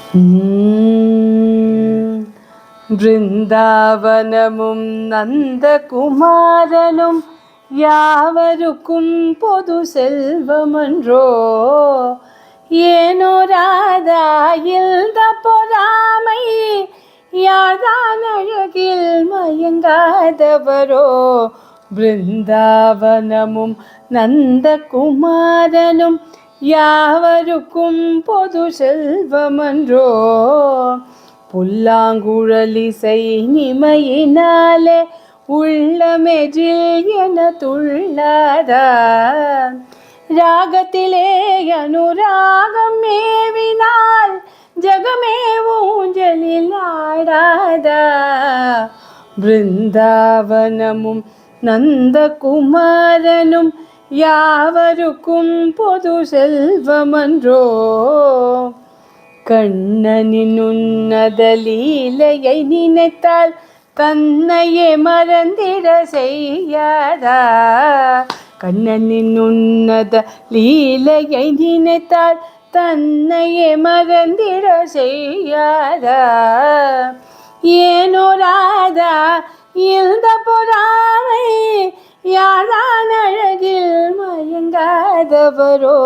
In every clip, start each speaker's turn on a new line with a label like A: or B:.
A: பிருந்தாவனமும் நந்தகுமாரனும் யாவருக்கும் பொது செல்வமன்றோ. ஏனோ ராதாயில்த பொறாமை யாதான் அழகில் மயங்காதவரோ. பிருந்தாவனமும் நந்தகுமாரனும் யாவருக்கும் பொது செல்வமன்றோ. புல்லாங்குழலிசை நிமையினாலே உள்ளமெஜில் என துள்ளாதா. ராகத்திலே அனுராகம் மேவினால் ஜகமே ஊஞ்சலில் ஆடாதா. பிருந்தாவனமும் நந்தகுமாரனும் யாவருக்கும் பொது செல்வமன்றோ. கண்ணனின் உன்னத லீலையை நினைத்தால் தன்னையே மறந்திட செய்யாதா. கண்ணனின் உன்னத லீலையை நினைத்தால் தன்னையே மறந்திட செய்யாதா. ஏனோ ராதா இந்த பொறாமை யாரான் அழகில் மயங்காதவரோ.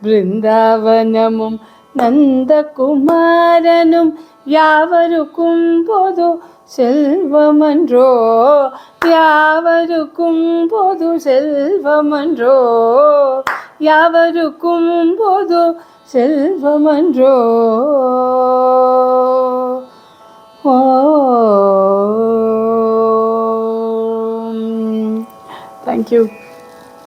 A: பிருந்தாவனமும் நந்தகுமாரனும் யாவருக்கும் பொது செல்வமன்றோ. யாவருக்கும் பொது செல்வமன்றோ. யாவருக்கும் பொது செல்வமன்றோ. Thank you.